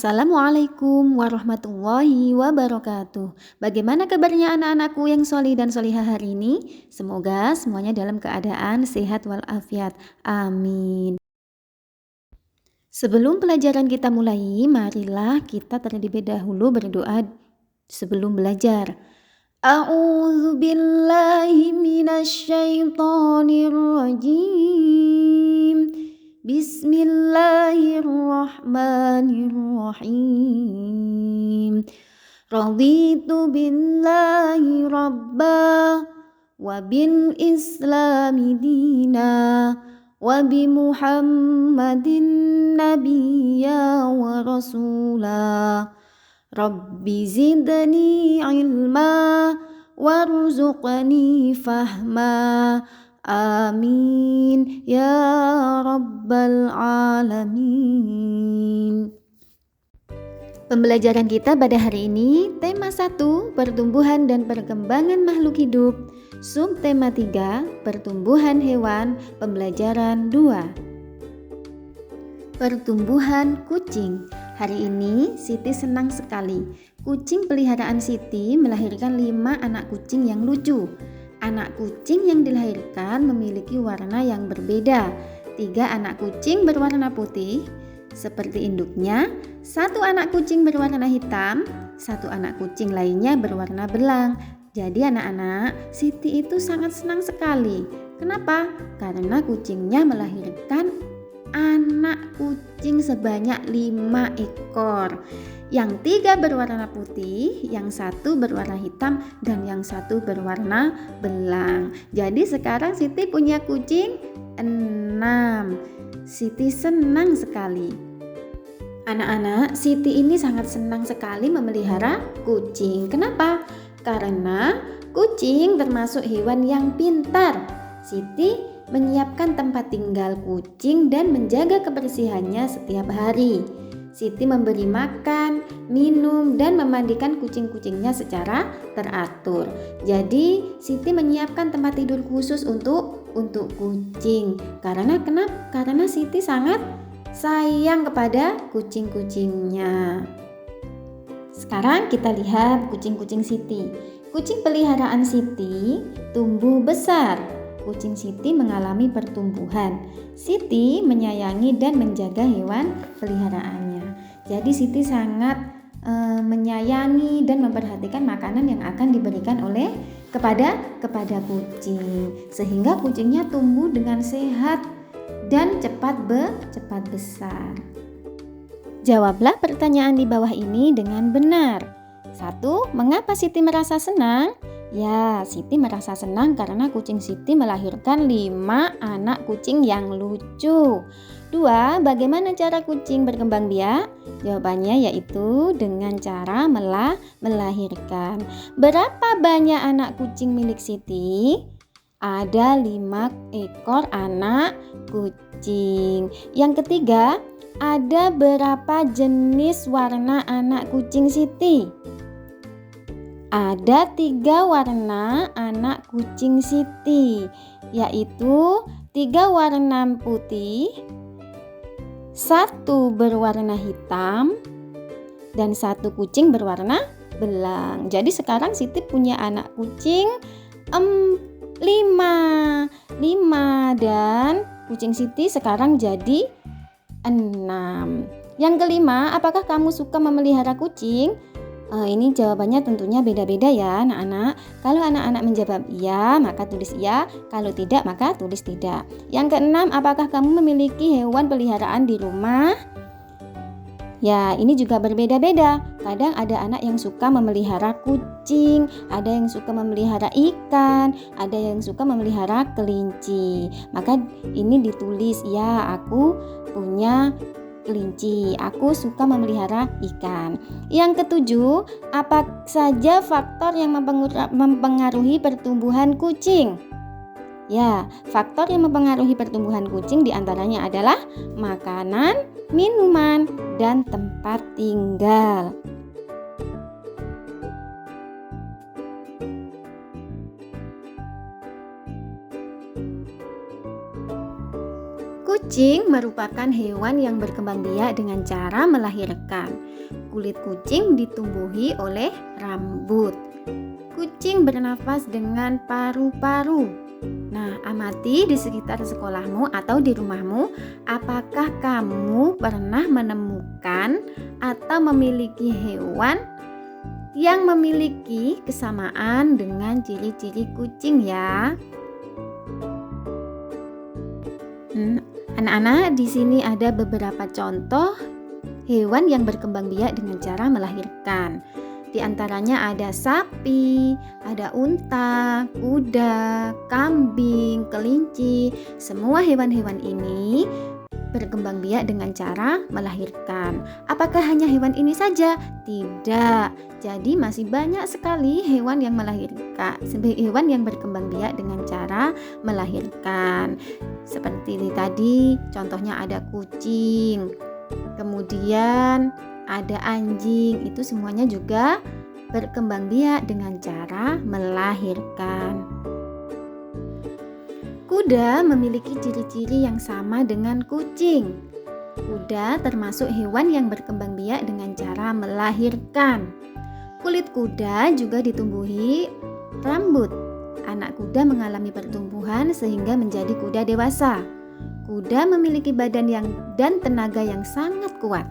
Assalamualaikum warahmatullahi wabarakatuh. Bagaimana kabarnya anak-anakku yang solih dan solihah hari ini? Semoga semuanya dalam keadaan sehat walafiat. Amin. Sebelum pelajaran kita mulai, marilah kita terlebih dahulu berdoa sebelum belajar. A'udzu billahi minasyaitonir rajim. Bismillahirrahmanirrahim. Raditu billahi rabba wa bil islami dina wa bi Muhammadin nabiyya wa rasula. Rabbi zidni ilma warzuqni fahma. Amin ya rabbal alamin. Pembelajaran kita pada hari ini tema 1 pertumbuhan dan perkembangan makhluk hidup, subtema 3 pertumbuhan hewan, pembelajaran 2 pertumbuhan kucing. Hari ini Siti senang sekali. Kucing peliharaan Siti melahirkan 5 anak kucing yang lucu. Anak kucing yang dilahirkan memiliki warna yang berbeda. 3 anak kucing berwarna putih seperti induknya, 1 anak kucing berwarna hitam, 1 anak kucing lainnya berwarna belang. Jadi anak-anak, Siti itu sangat senang sekali. Kenapa? Karena kucingnya melahirkan anak kucing sebanyak 5 ekor. Yang 3 berwarna putih, yang 1 berwarna hitam, dan yang 1 berwarna belang. Jadi sekarang Siti punya kucing 6. Siti senang sekali. Anak-anak, Siti ini sangat senang sekali memelihara kucing. Kenapa? Karena kucing termasuk hewan yang pintar. Siti menyiapkan tempat tinggal kucing dan menjaga kebersihannya setiap hari. Siti memberi makan, minum, dan memandikan kucing-kucingnya secara teratur. Jadi Siti menyiapkan tempat tidur khusus untuk kucing. Karena kenapa? Karena Siti sangat sayang kepada kucing-kucingnya. Sekarang kita lihat kucing-kucing Siti. Kucing peliharaan Siti tumbuh besar. Kucing Siti mengalami pertumbuhan. Siti menyayangi dan menjaga hewan peliharaannya. Jadi Siti sangat menyayangi dan memperhatikan makanan yang akan diberikan kepada kucing, sehingga kucingnya tumbuh dengan sehat dan cepat besar. Jawablah pertanyaan di bawah ini dengan benar. 1. Mengapa Siti merasa senang? Ya, Siti merasa senang karena kucing Siti melahirkan 5 anak kucing yang lucu. 2. Bagaimana cara kucing berkembang biak? Jawabannya yaitu dengan cara melahirkan. Berapa banyak anak kucing milik Siti? Ada 5 ekor anak kucing. Yang ketiga, ada berapa jenis warna anak kucing Siti? Ada 3 warna anak kucing Siti, yaitu 3 warna putih, 1 berwarna hitam, dan 1 kucing berwarna belang. Jadi sekarang Siti punya anak kucing 5 dan kucing Siti sekarang jadi 6. Yang kelima, apakah kamu suka memelihara kucing? Ini jawabannya tentunya beda-beda ya anak-anak. Kalau anak-anak menjawab iya, maka tulis iya. Kalau tidak, maka tulis tidak. Yang keenam, apakah kamu memiliki hewan peliharaan di rumah? Ya, ini juga berbeda-beda. Kadang ada anak yang suka memelihara kucing, ada yang suka memelihara ikan, ada yang suka memelihara kelinci. Maka ini ditulis, ya aku punya kelinci, aku suka memelihara ikan. Yang ketujuh, apa saja faktor yang mempengaruhi pertumbuhan kucing? Ya, faktor yang mempengaruhi pertumbuhan kucing diantaranya adalah makanan, minuman, dan tempat tinggal. Kucing merupakan hewan yang berkembang biak dengan cara melahirkan. Kulit kucing ditumbuhi oleh rambut. Kucing bernafas dengan paru-paru. Nah, amati di sekitar sekolahmu atau di rumahmu, apakah kamu pernah menemukan atau memiliki hewan yang memiliki kesamaan dengan ciri-ciri kucing ya? Anak-anak, di sini ada beberapa contoh hewan yang berkembang biak dengan cara melahirkan. Di antaranya ada sapi, ada unta, kuda, kambing, kelinci. Semua hewan-hewan ini berkembang biak dengan cara melahirkan. Apakah hanya hewan ini saja? Tidak. Jadi masih banyak sekali hewan yang melahirkan, hewan yang berkembang biak dengan cara melahirkan. Seperti tadi, contohnya ada kucing, kemudian ada anjing. Itu semuanya juga berkembang biak dengan cara melahirkan. Kuda memiliki ciri-ciri yang sama dengan kucing. Kuda termasuk hewan yang berkembang biak dengan cara melahirkan. Kulit kuda juga ditumbuhi rambut. Anak kuda mengalami pertumbuhan sehingga menjadi kuda dewasa. Kuda memiliki badan dan tenaga yang sangat kuat.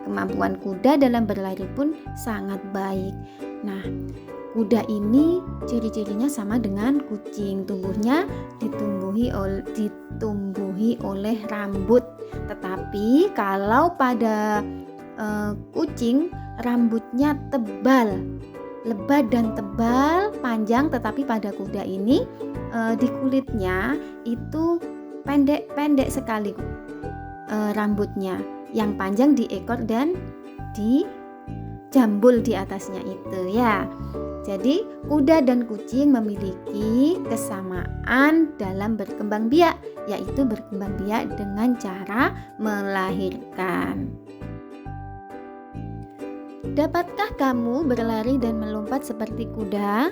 Kemampuan kuda dalam berlari pun sangat baik. Nah, kuda ini ciri-cirinya sama dengan kucing. Tubuhnya ditumbuhi oleh rambut. Tetapi kalau pada kucing rambutnya tebal, lebat dan tebal, panjang. Tetapi pada kuda ini di kulitnya itu pendek-pendek sekali rambutnya. Yang panjang di ekor dan di jambul di atasnya itu ya. Jadi kuda dan kucing memiliki kesamaan dalam berkembang biak, yaitu berkembang biak dengan cara melahirkan. Dapatkah kamu berlari dan melompat seperti kuda?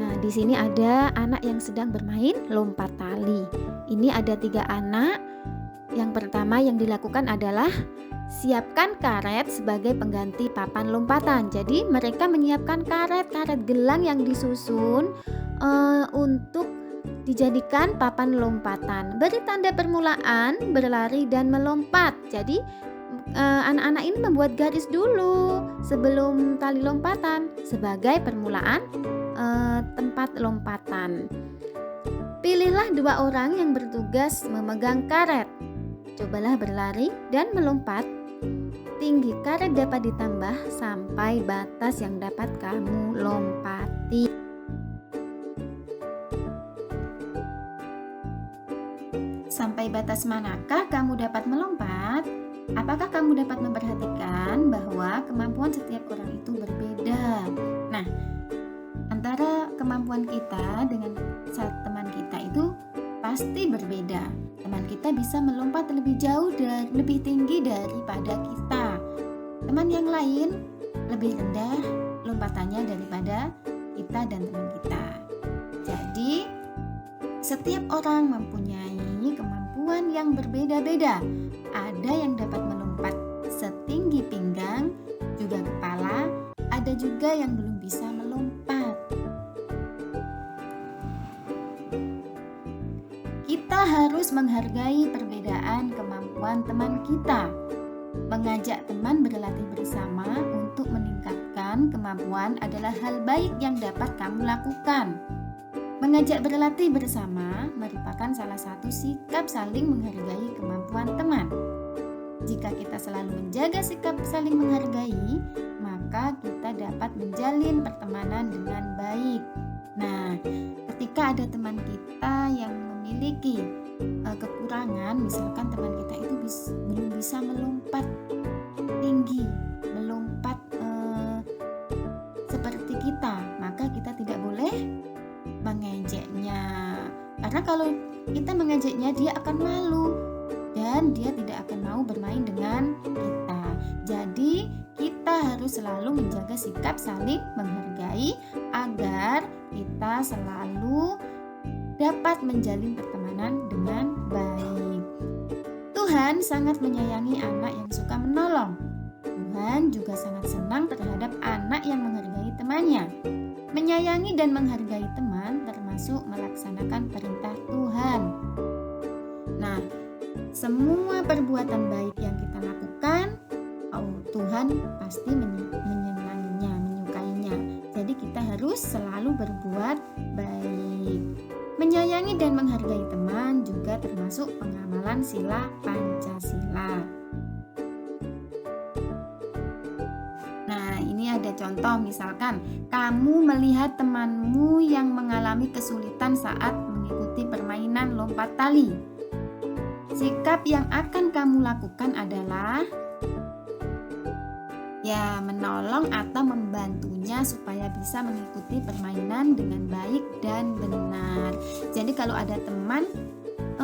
Nah, di sini ada anak yang sedang bermain lompat tali. Ini ada 3 anak. Yang pertama yang dilakukan adalah siapkan karet sebagai pengganti papan lompatan. Jadi mereka menyiapkan karet gelang yang disusun untuk dijadikan papan lompatan. Beri tanda permulaan berlari dan melompat. Jadi anak-anak ini membuat garis dulu sebelum tali lompatan sebagai permulaan tempat lompatan. Pilihlah 2 orang yang bertugas memegang karet. Cobalah berlari dan melompat. Tinggi karet dapat ditambah sampai batas yang dapat kamu lompati. Sampai batas manakah kamu dapat melompat? Apakah kamu dapat memperhatikan bahwa kemampuan setiap orang itu berbeda? Nah, antara kemampuan kita dengan teman kita itu pasti berbeda. Teman kita bisa melompat lebih jauh dan lebih tinggi daripada kita. Teman yang lain lebih rendah lompatannya daripada kita dan teman kita. Jadi, setiap orang mempunyai kemampuan yang berbeda-beda. Ada yang dapat melompat setinggi pinggang, juga kepala, ada juga yang belum bisa melompat. Kita harus menghargai perbedaan kemampuan teman kita. Mengajak teman berlatih bersama untuk meningkatkan kemampuan adalah hal baik yang dapat kamu lakukan. Mengajak berlatih bersama merupakan salah satu sikap saling menghargai kemampuan teman. Jika kita selalu menjaga sikap saling menghargai, maka kita dapat menjalin pertemanan dengan baik. Nah, ketika ada teman kita yang memiliki kekurangan, misalkan teman kita itu belum bisa melompat tinggi, melompat seperti kita, maka kita tidak boleh mengejeknya. Karena kalau kita mengejeknya, dia akan malu dan dia tidak akan mau bermain dengan kita. Jadi kita harus selalu menjaga sikap saling menghargai agar kita selalu dapat menjalin pertemanan dengan baik. Tuhan sangat menyayangi anak yang suka menolong. Tuhan juga sangat senang terhadap anak yang menghargai temannya. Menyayangi dan menghargai teman termasuk melaksanakan perintah Tuhan. Nah, semua perbuatan baik yang kita lakukan, Tuhan pasti menyenanginya, menyukainya. Jadi kita harus selalu berbuat baik. Menyayangi dan menghargai teman juga termasuk pengamalan sila Pancasila. Nah, ini ada contoh, misalkan kamu melihat temanmu yang mengalami kesulitan saat mengikuti permainan lompat tali. Sikap yang akan kamu lakukan adalah menolong atau membantunya supaya bisa mengikuti permainan dengan baik dan benar. Jadi kalau ada teman,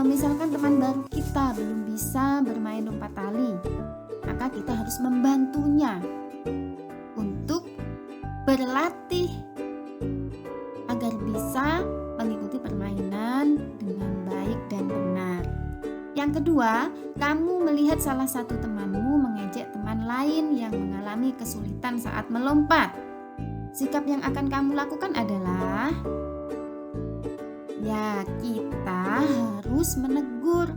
misalkan teman baru kita belum bisa bermain lompat tali, maka kita harus membantunya untuk berlatih agar bisa mengikuti permainan dengan baik dan benar. Yang kedua, kamu melihat salah satu temanmu mengejek teman lain yang mengalami kesulitan saat melompat. Sikap yang akan kamu lakukan adalah kita harus menegur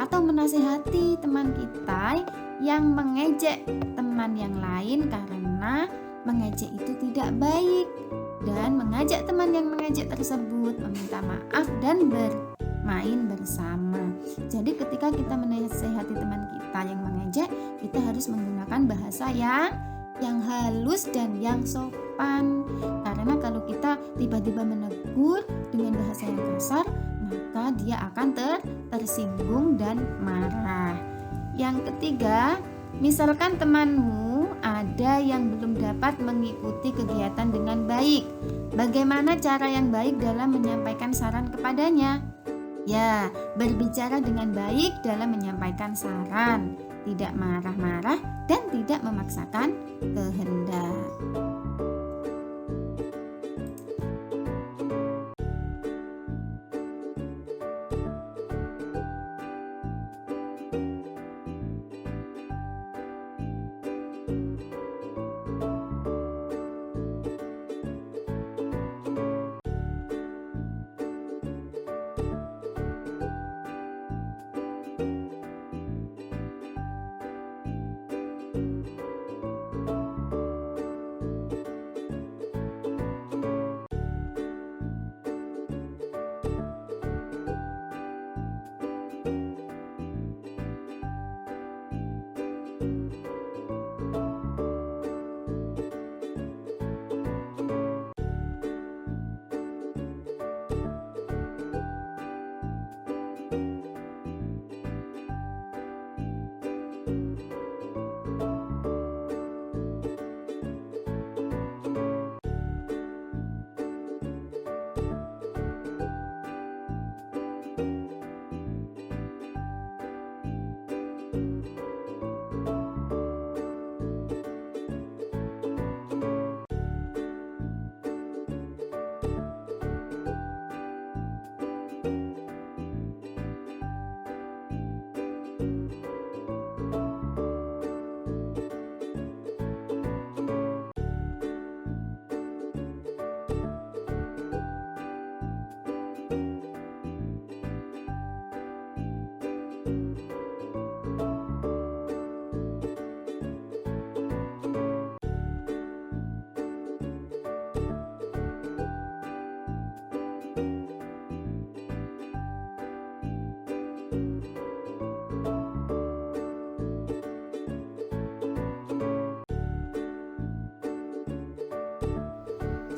atau menasihati teman kita yang mengejek teman yang lain karena mengejek itu tidak baik, dan mengajak teman yang mengejek tersebut meminta maaf dan bermain bersama. Jadi ketika kita menasihati teman kita yang mengejek, kita harus menggunakan bahasa yang halus dan yang sopan. Karena kalau kita tiba-tiba menegur dengan bahasa yang kasar, maka dia akan tersinggung dan marah. Yang ketiga, misalkan temanmu ada yang belum dapat mengikuti kegiatan dengan baik. Bagaimana cara yang baik dalam menyampaikan saran kepadanya? Berbicara dengan baik dalam menyampaikan saran, tidak marah-marah dan tidak memaksakan kehendak.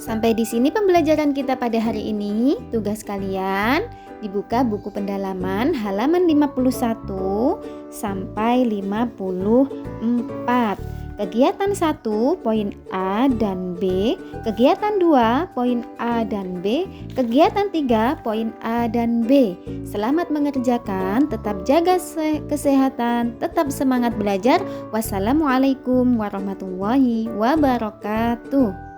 Sampai di sini pembelajaran kita pada hari ini. Tugas kalian dibuka buku pendalaman halaman 51 sampai 54. Kegiatan 1 poin A dan B, kegiatan 2 poin A dan B, kegiatan 3 poin A dan B. Selamat mengerjakan, tetap jaga kesehatan, tetap semangat belajar. Wassalamualaikum warahmatullahi wabarakatuh.